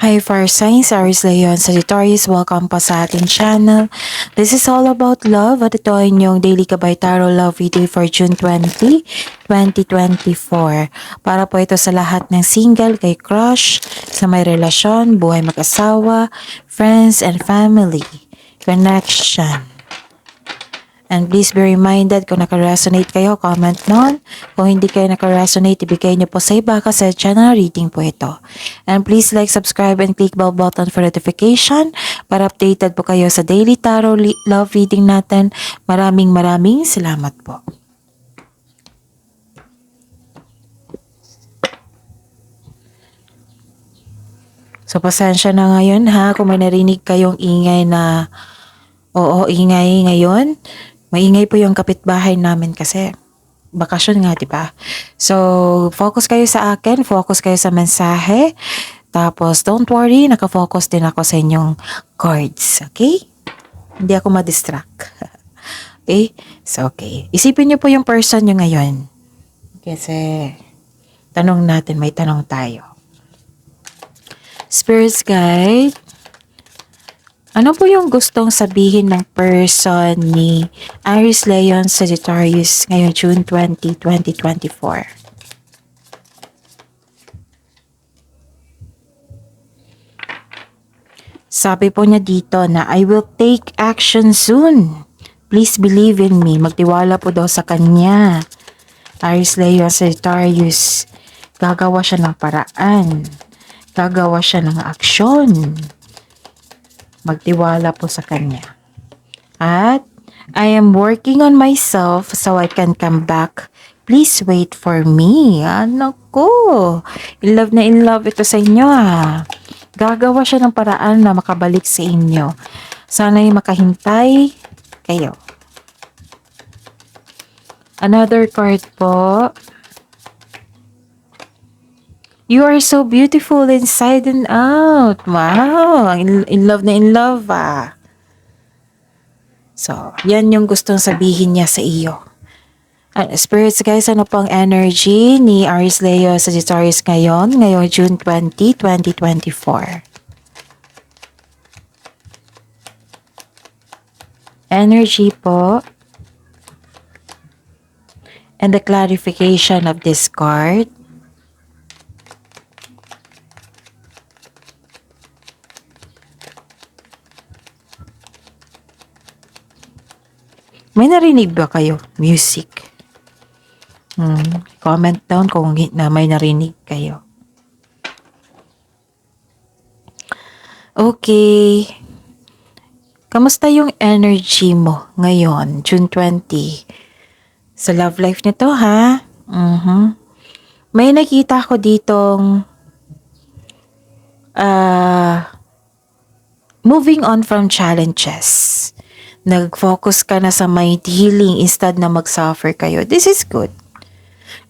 Hi Fire Signs, Aries Leon Sagittarius, welcome pa sa ating channel. This is all about love at ito ay inyong Daily Gabay Tarot Love Video for June 20, 2024. Para po ito sa lahat ng single, kay crush, sa may relasyon, buhay mag-asawa, friends and family, connection. And please be reminded kung naka-resonate kayo, comment nun. Kung hindi kayo naka-resonate, ibigay niyo po sa iba kasi channel reading po ito. And please like, subscribe, and click bell button for notification para updated po kayo sa daily tarot love reading natin. Maraming salamat po. So pasensya na ngayon ha kung may narinig kayong ingay na ingay ngayon. Maingay po yung kapitbahay namin kasi bakasyon nga, di ba? So, focus kayo sa akin, focus kayo sa mensahe. Tapos, don't worry, nakafocus din ako sa inyong cards, okay? Hindi ako ma-distract. Okay? So, okay. Isipin niyo po yung person niyo ngayon. Kasi, tanong natin, may tanong tayo. Spirits guide, ano po yung gustong sabihin ng person ni Aries Leon Sagittarius ngayong June 20, 2024? Sabi po niya dito na I will take action soon. Please believe in me. Magtiwala po daw sa kanya. Aries Leon Sagittarius. Gagawa siya ng paraan. Gagawa siya ng aksyon. Magtiwala po sa kanya. At, I am working on myself so I can come back. Please wait for me. Ano ko? In love ito sa inyo Gagawa siya ng paraan na makabalik sa inyo. Sana'y makahintay kayo. Another card po. You are so beautiful inside and out. Wow! In love na in love So, yan yung gustong sabihin niya sa iyo. Spirits guys, ano pang energy ni Aries Leo Sagittarius ngayong June 20, 2024? Energy po. And the clarification of this card. May narinig ba kayo? Music. Comment down kung may narinig kayo. Okay. Kamusta yung energy mo ngayon, June 20? Sa love life nito, ha? May nakita ko ditong moving on from challenges. Nag-focus ka na sa mind healing instead na mag-suffer kayo. This is good.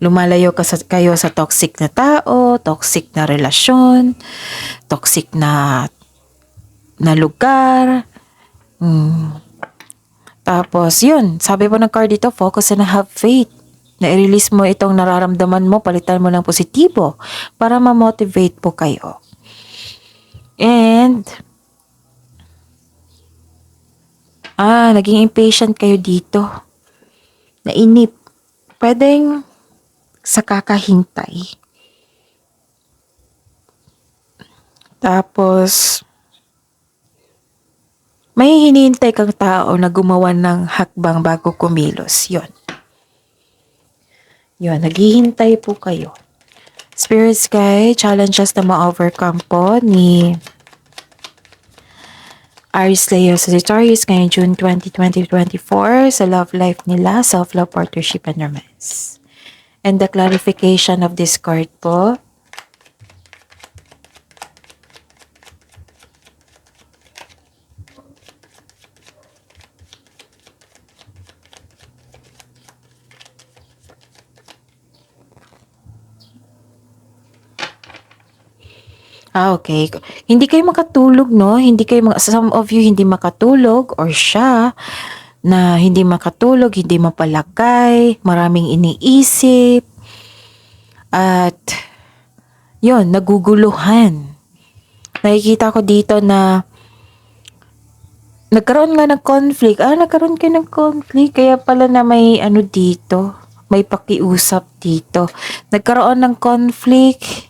Lumalayo kayo sa toxic na tao, toxic na relasyon, toxic na lugar. Tapos, yun. Sabi po ng card dito, focus and have faith. Na-release mo itong nararamdaman mo, palitan mo ng positibo para ma-motivate po kayo. And, naging impatient kayo dito. Nainip. Pwedeng sa kakahintay. Tapos, may hinihintay kang tao na gumawa ng hakbang bago kumilos. Yun. Naghihintay po kayo. Spirits guide, challenges na ma-overcome po ni Aries Leo Sagittarius ngayong June 20, 2024 sa love life nila, self-love, partnership, and romance. And the clarification of this card po. Okay. Hindi kayo makatulog, no? Some of you hindi makatulog or siya na hindi makatulog, hindi mapalagay, maraming iniisip. At, yun, naguguluhan. Nakikita ko dito na nagkaroon nga ng conflict. Nagkaroon kayo ng conflict. Kaya pala na may ano dito. May pakiusap dito. Nagkaroon ng conflict.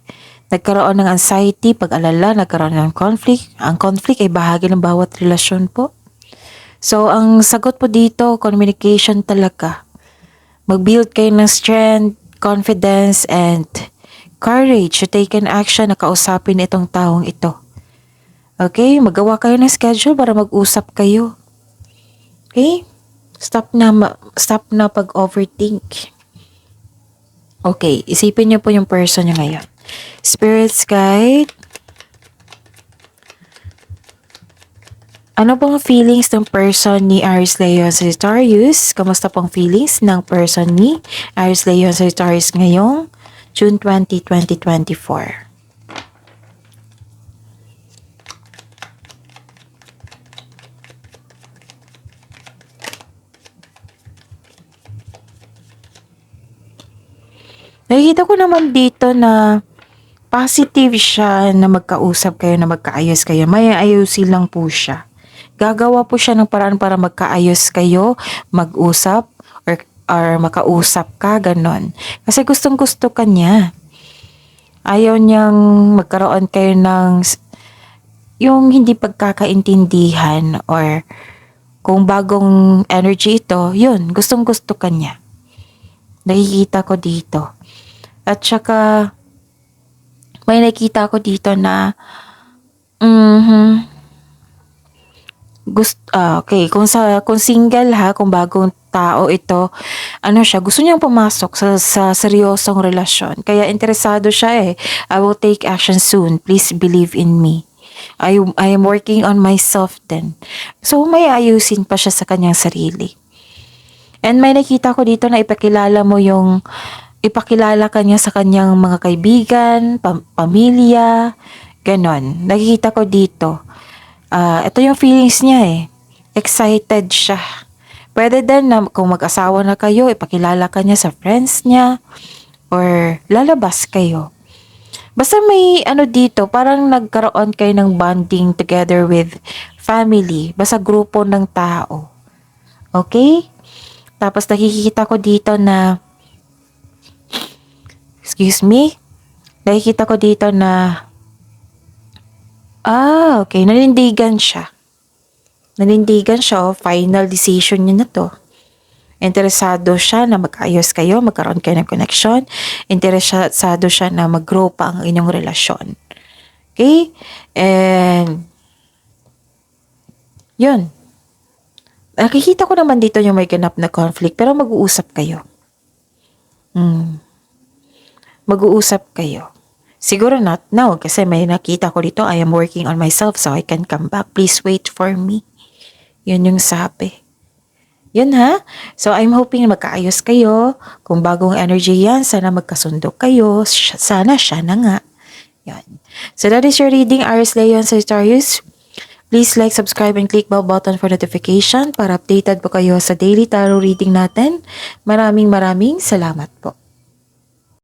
Nagkaroon ng anxiety, pag-alala, nagkaroon ng conflict. Ang conflict ay bahagi ng bawat relasyon po. So, ang sagot po dito, communication talaga. Mag-build kayo ng strength, confidence, and courage to take an action na kausapin itong taong ito. Okay? Magawa kayo ng schedule para mag-usap kayo. Okay? Stop na pag-overthink. Okay, isipin niyo po yung person niyo ngayon. Spirits guide. Ano pong feelings ng person ni Aries, Leo, Sagittarius? Kamusta pong feelings ng person ni Aries, Leo, Sagittarius ngayong June 20, 2024? Nakikita ko naman dito na positive siya na magkausap kayo, na magkaayos kayo. May ayusin lang po siya. Gagawa po siya ng paraan para magkaayos kayo, mag-usap, or makausap ka, ganon. Kasi gustong-gusto ka niya. Ayaw niyang magkaroon kayo ng yung hindi pagkakaintindihan or kung bagong energy ito, yun, gustong-gusto ka niya. Nakikita ko dito. At saka, may nakita ko dito na, okay, kung single ha, kung bagong tao ito, ano siya, gusto niyang pumasok sa seryosong relasyon. Kaya interesado siya eh. I will take action soon. Please believe in me. I am working on myself then. So, may ayusin pa siya sa kanyang sarili. And may nakita ko dito na ipakilala kanya sa kanyang mga kaibigan, pamilya, ganon. Nakikita ko dito. Ito yung feelings niya eh. Excited siya. Pwede din na kung mag-asawa na kayo, ipakilala kanya sa friends niya or lalabas kayo. Basta may ano dito, parang nagkaroon kayo ng bonding together with family. Basta grupo ng tao. Okay? Tapos nakikita ko dito na nakikita ko dito na okay, nanindigan siya. Final decision niya na to. Interesado siya na magkaayos kayo, magkaroon kayo ng connection. Interesado siya na mag-grow pa ang inyong relasyon. Okay? And yun. Nakikita ko naman dito yung may ganap na conflict, pero mag-uusap kayo. Mag-uusap kayo. Siguro not now kasi may nakita ko dito, I am working on myself so I can come back. Please wait for me. Yun yung sabi. Yun ha. So I'm hoping na magkaayos kayo. Kung bagong energy yan, sana magkasundo kayo. Sana siya na nga. Yan. So that is your reading, Aries, Leo, and Sagittarius. Please like, subscribe, and click bell button for notification para updated po kayo sa daily tarot reading natin. Maraming salamat po.